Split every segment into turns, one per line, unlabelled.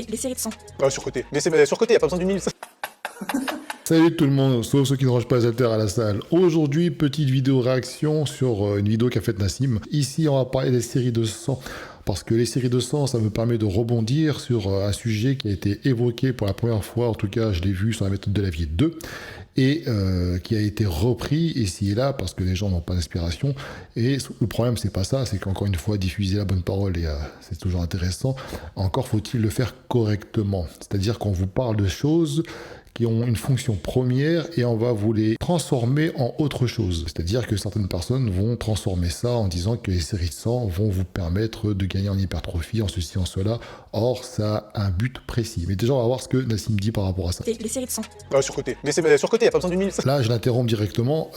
Les séries de sang.
Surcoté. Mais c'est surcoté, y a pas besoin d'une minute.
Salut tout le monde, sauf ceux qui ne rangent pas les haltères à la salle. Aujourd'hui, petite vidéo réaction sur une vidéo qu'a faite Nassim. Ici, on va parler des séries de sang. Parce que les séries de sang, ça me permet de rebondir sur un sujet qui a été évoqué pour la première fois, en tout cas je l'ai vu sur la méthode de Delavier 2, et qui a été repris ici et là parce que les gens n'ont pas d'inspiration. Et le problème, c'est pas ça, c'est qu'encore une fois, diffuser la bonne parole, et c'est toujours intéressant, encore faut-il le faire correctement. C'est-à-dire qu'on vous parle de choses qui ont une fonction première et on va vous les transformer en autre chose. C'est-à-dire que certaines personnes vont transformer ça en disant que les séries de sang vont vous permettre de gagner en hypertrophie, en ceci, en cela. Or, ça a un but précis. Mais déjà, on va voir ce que Nassim dit par rapport à ça.
Les séries de sang.
Surcoté. Mais c'est surcoté, y a pas besoin d'une minute.
Là, je l'interromps directement.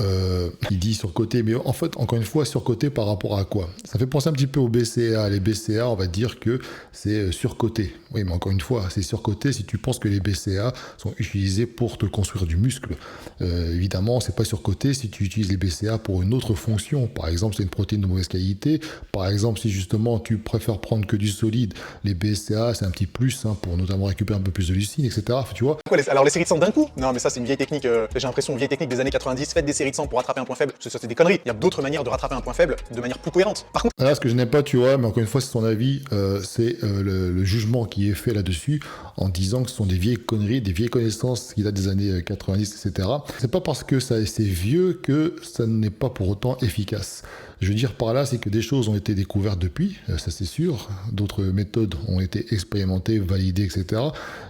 Il dit surcoté, mais en fait, encore une fois, surcoté par rapport à quoi? Ça fait penser un petit peu aux BCA. Les BCA, on va dire que c'est surcoté. Oui, mais encore une fois, c'est surcoté si tu penses que les BCA sont utilisés pour te construire du muscle. Évidemment, c'est pas surcoté si tu utilises les BCA pour une autre fonction. Par exemple, c'est une protéine de mauvaise qualité. Par exemple, si justement tu préfères prendre que du solide, les BCA, c'est un petit plus pour notamment récupérer un peu plus de leucine, etc. Tu vois?
Alors les séries de sang d'un coup? Non mais ça c'est une vieille technique, j'ai l'impression, une vieille technique des années 90, faites des séries de sang pour rattraper un point faible, ça c'est des conneries. Il y a d'autres manières de rattraper un point faible de manière plus cohérente. Par contre,
là, ce que je n'aime pas, tu vois, mais encore une fois, c'est son avis, c'est le jugement qui est fait là-dessus en disant que ce sont des vieilles conneries, des vieilles connaissances qui datent des années 90, etc. C'est pas parce que c'est vieux que ça n'est pas pour autant efficace. Je veux dire par là, c'est que des choses ont été découvertes depuis, ça c'est sûr. D'autres méthodes ont été expérimentées, validées, etc.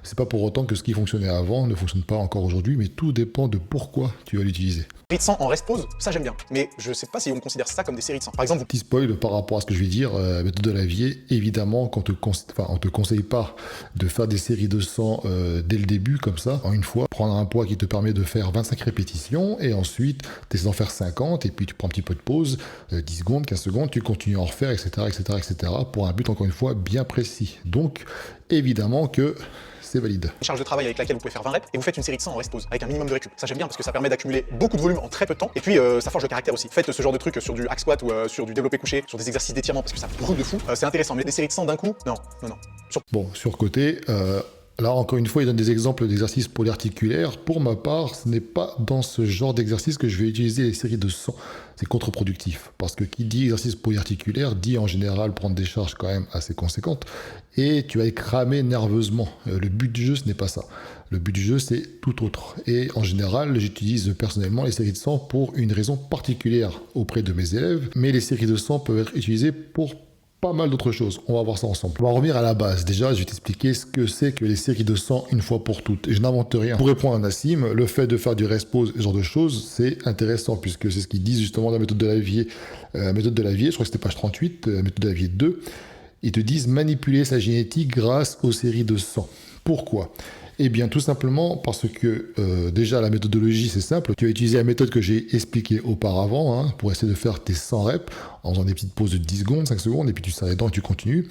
C'est pas pour autant que ce qui fonctionnait avant ne fonctionne pas encore aujourd'hui, mais tout dépend de pourquoi tu vas l'utiliser.
séries de sang en rest pause, ça j'aime bien. Mais je sais pas si on considère ça comme des séries de sang. Par exemple,
Petit spoil par rapport à ce que je vais dire, méthode de Delavier, évidemment, on te conseille pas de faire des séries de sang dès le début, comme ça, en une fois, prendre un poids qui te permet de faire 25 répétitions, et ensuite, tu essaies d'en faire 50, et puis tu prends un petit peu de pause, 10 secondes, 15 secondes, tu continues à en refaire, etc., etc., etc., pour un but, encore une fois, bien précis. Donc, évidemment que c'est valide.
une charge de travail avec laquelle vous pouvez faire 20 reps, et vous faites une série de 100 en rest pause, avec un minimum de récup. Ça j'aime bien parce que ça permet d'accumuler beaucoup de volume en très peu de temps, et puis ça forge le caractère aussi. Faites ce genre de truc sur du hack squat ou sur du développé couché, sur des exercices d'étirement, parce que ça brûle de fou. C'est intéressant, mais des séries de 100 d'un coup, non.
Bon, sur côté, là encore une fois, il donne des exemples d'exercices polyarticulaires. Pour ma part, ce n'est pas dans ce genre d'exercice que je vais utiliser les séries de 100. C'est contre-productif, parce que qui dit exercice polyarticulaire dit en général prendre des charges quand même assez conséquentes, et tu vas être cramé nerveusement. Le but du jeu, ce n'est pas ça. Le but du jeu, c'est tout autre. Et en général, j'utilise personnellement les séries de 100 pour une raison particulière auprès de mes élèves, mais les séries de 100 peuvent être utilisées pour pas mal d'autres choses. On va voir ça ensemble. On va revenir à la base. Déjà, je vais t'expliquer ce que c'est que les séries de 100 une fois pour toutes. Et je n'invente rien. Pour répondre à Nassim, le fait de faire du rest pause, ce genre de choses, c'est intéressant puisque c'est ce qu'ils disent justement dans la méthode de Delavier. Méthode de Delavier, je crois que c'était page 38, méthode de Delavier 2. Ils te disent manipuler sa génétique grâce aux séries de 100. Pourquoi ? Eh bien, tout simplement parce que déjà, la méthodologie, c'est simple. Tu vas utiliser la méthode que j'ai expliquée auparavant pour essayer de faire tes 100 reps en faisant des petites pauses de 10 secondes, 5 secondes, et puis tu serres les dents et tu continues.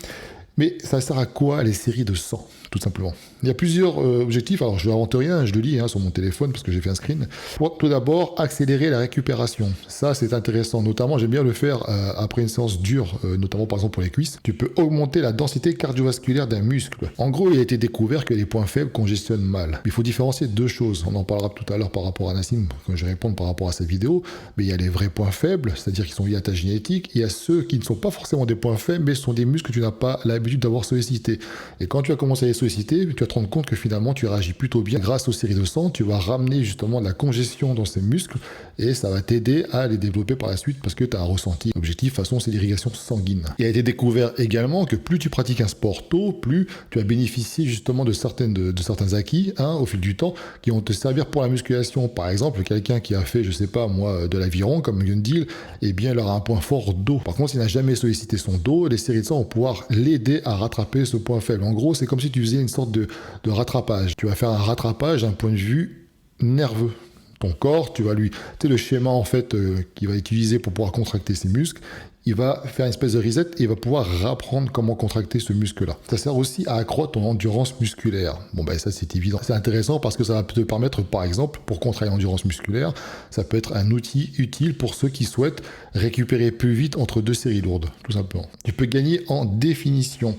Mais ça sert à quoi les séries de 100, tout simplement? Il y a plusieurs objectifs. Alors, je n'invente rien, je le lis sur mon téléphone parce que j'ai fait un screen. Pour tout d'abord, accélérer la récupération. Ça, c'est intéressant. Notamment, j'aime bien le faire après une séance dure, notamment par exemple pour les cuisses. Tu peux augmenter la densité cardiovasculaire d'un muscle. En gros, il a été découvert que les points faibles congestionnent mal. Il faut différencier deux choses. On en parlera tout à l'heure par rapport à Nassim, quand je vais répondre par rapport à cette vidéo. Mais il y a les vrais points faibles, c'est-à-dire qui sont liés à ta génétique. Il y a ceux qui ne sont pas forcément des points faibles, mais sont des muscles que tu n'as pas l'habitude d'avoir sollicités. Et quand tu vas commencer à les solliciter, tu vas te rendre compte que finalement tu réagis plutôt bien. Grâce aux séries de 100, tu vas ramener justement de la congestion dans ces muscles et ça va t'aider à les développer par la suite parce que tu as un ressenti. L'objectif, de toute façon, c'est l'irrigation sanguine. Il a été découvert également que plus tu pratiques un sport tôt, plus tu vas bénéficier justement de certains acquis au fil du temps qui vont te servir pour la musculation. Par exemple, quelqu'un qui a fait, je sais pas moi, de l'aviron comme Gundil, eh bien il aura un point fort dos. Par contre, s'il n'a jamais sollicité son dos, les séries de 100 vont pouvoir l'aider à rattraper ce point faible. En gros, c'est comme si tu faisais une sorte de rattrapage. Tu vas faire un rattrapage d'un point de vue nerveux. Ton corps, tu vas lui... Tu sais, le schéma en fait qu'il va utiliser pour pouvoir contracter ses muscles, il va faire une espèce de reset et il va pouvoir réapprendre comment contracter ce muscle-là. Ça sert aussi à accroître ton endurance musculaire. Bon, ben ça, c'est évident. C'est intéressant parce que ça va te permettre, par exemple, pour contraire l'endurance musculaire, ça peut être un outil utile pour ceux qui souhaitent récupérer plus vite entre deux séries lourdes, tout simplement. Tu peux gagner en définition.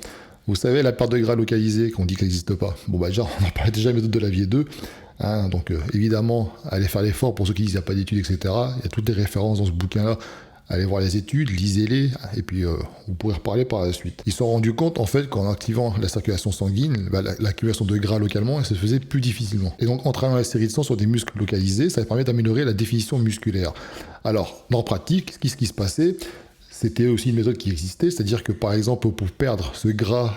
Vous savez, la perte de gras localisée, qu'on dit qu'elle n'existe pas. Bon, bah déjà, on en parlait déjà, méthode de Lavier 2. Hein, donc, évidemment, allez faire l'effort pour ceux qui disent qu'il n'y a pas d'études, etc. Il y a toutes les références dans ce bouquin-là. Allez voir les études, lisez-les, et puis vous pourrez reparler par la suite. Ils se sont rendus compte, en fait, qu'en activant la circulation sanguine, l'accumulation de gras localement, elle se faisait plus difficilement. Et donc, en travaillant la série de sang sur des muscles localisés, ça permet d'améliorer la définition musculaire. Alors, dans la pratique, ce qui se passait, c'était aussi une méthode qui existait, c'est-à-dire que, par exemple, pour perdre ce gras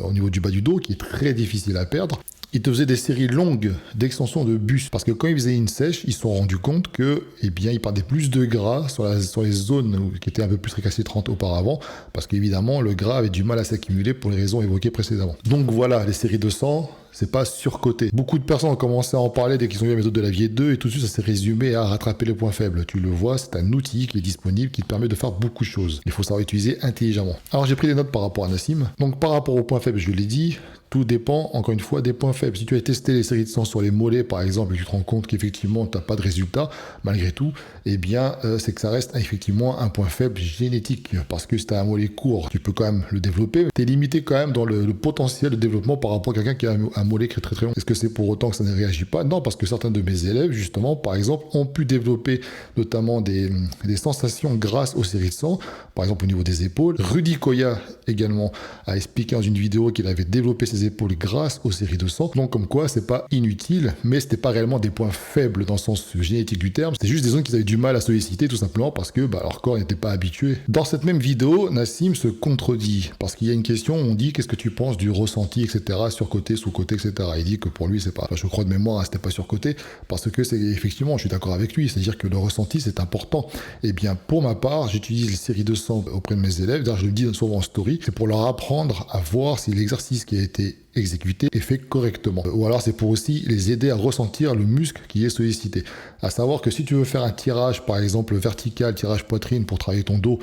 au niveau du bas du dos, qui est très difficile à perdre, ils te faisaient des séries longues d'extension de buste. Parce que quand ils faisaient une sèche, ils se sont rendus compte que, eh bien, ils perdaient plus de gras sur les zones qui étaient un peu plus récalcitrantes auparavant. Parce qu'évidemment, le gras avait du mal à s'accumuler pour les raisons évoquées précédemment. Donc voilà, les séries de sang, c'est pas surcoté. Beaucoup de personnes ont commencé à en parler dès qu'ils ont vu la méthode de Lavier 2 et tout de suite ça s'est résumé à rattraper les points faibles. Tu le vois, c'est un outil qui est disponible qui te permet de faire beaucoup de choses. Il faut savoir utiliser intelligemment. Alors j'ai pris des notes par rapport à Nassim. Donc par rapport aux points faibles, je l'ai dit, tout dépend encore une fois des points faibles. Si tu as testé les séries de sang sur les mollets par exemple et que tu te rends compte qu'effectivement tu n'as pas de résultat malgré tout, eh bien c'est que ça reste effectivement un point faible génétique. Parce que si tu as un mollet court, tu peux quand même le développer. Tu es limité quand même dans le potentiel de développement par rapport à quelqu'un qui a un mollet qui est très très long. Est-ce que c'est pour autant que ça ne réagit pas? Non, parce que certains de mes élèves, justement, par exemple, ont pu développer notamment des sensations grâce aux séries de sang, par exemple au niveau des épaules. Rudy Koya également a expliqué dans une vidéo qu'il avait développé ses épaules grâce aux séries de sang. Donc comme quoi, c'est pas inutile, mais c'était pas réellement des points faibles dans le sens génétique du terme. C'était juste des zones qu'ils avaient du mal à solliciter tout simplement parce que leur corps n'était pas habitué. Dans cette même vidéo, Nassim se contredit parce qu'il y a une question, on dit qu'est-ce que tu penses du ressenti, etc., surcoté, sous-côté, etc. Il dit que pour lui, c'est pas, je crois de mémoire, c'était pas surcoté parce que c'est effectivement, je suis d'accord avec lui, c'est-à-dire que le ressenti, c'est important. Et bien, pour ma part, j'utilise les séries de sang auprès de mes élèves, d'ailleurs, je le dis souvent en story, c'est pour leur apprendre à voir si l'exercice qui a été exécuté est fait correctement. Ou alors c'est pour aussi les aider à ressentir le muscle qui est sollicité. À savoir que si tu veux faire un tirage, par exemple vertical, tirage poitrine pour travailler ton dos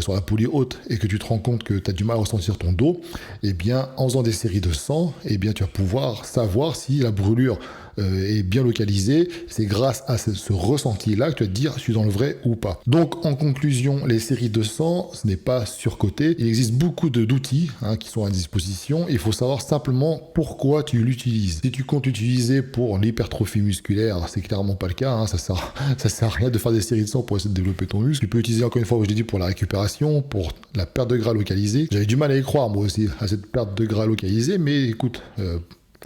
sur la poulie haute et que tu te rends compte que tu as du mal à ressentir ton dos, eh bien en faisant des séries de sang, eh bien tu vas pouvoir savoir si la brûlure est bien localisée. C'est grâce à ce ressenti-là que tu vas te dire je suis dans le vrai ou pas. Donc en conclusion, les séries de sang, ce n'est pas surcoté. Il existe beaucoup d'outils qui sont à disposition. Il faut savoir simplement pourquoi tu l'utilises. Si tu comptes l'utiliser pour l'hypertrophie musculaire, c'est clairement pas le cas. Ça sert à rien de faire des séries de sang pour essayer de développer ton muscle. Tu peux utiliser encore une fois, je l'ai dit, pour la récupération, pour la perte de gras localisée. J'avais du mal à y croire moi aussi à cette perte de gras localisée, mais écoute.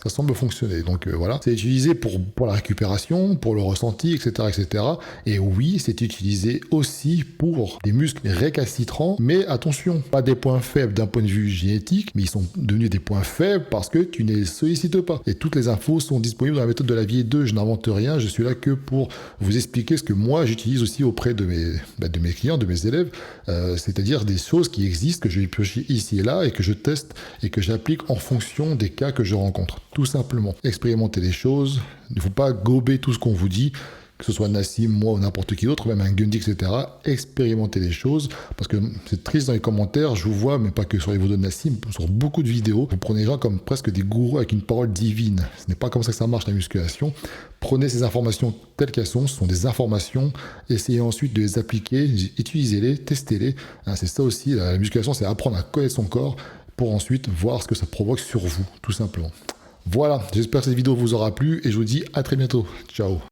Ça semble fonctionner, donc voilà. C'est utilisé pour la récupération, pour le ressenti, etc., etc. Et oui, c'est utilisé aussi pour des muscles récalcitrants, mais attention, pas des points faibles d'un point de vue génétique, mais ils sont devenus des points faibles parce que tu ne les sollicites pas. Et toutes les infos sont disponibles dans la méthode de Lavier 2, je n'invente rien, je suis là que pour vous expliquer ce que moi j'utilise aussi auprès de mes clients, de mes élèves, c'est-à-dire des choses qui existent, que je vais piocher ici et là, et que je teste et que j'applique en fonction des cas que je rencontre. Tout simplement, expérimentez les choses, il ne faut pas gober tout ce qu'on vous dit, que ce soit Nassim, moi ou n'importe qui d'autre, même un Gundy, etc. Expérimentez les choses, parce que c'est triste dans les commentaires, je vous vois, mais pas que sur les vidéos de Nassim, sur beaucoup de vidéos, vous prenez les gens comme presque des gourous avec une parole divine. Ce n'est pas comme ça que ça marche la musculation. Prenez ces informations telles qu'elles sont, ce sont des informations, essayez ensuite de les appliquer, utilisez-les, testez-les. C'est ça aussi, la musculation, c'est apprendre à connaître son corps pour ensuite voir ce que ça provoque sur vous, tout simplement. Voilà, j'espère que cette vidéo vous aura plu et je vous dis à très bientôt. Ciao.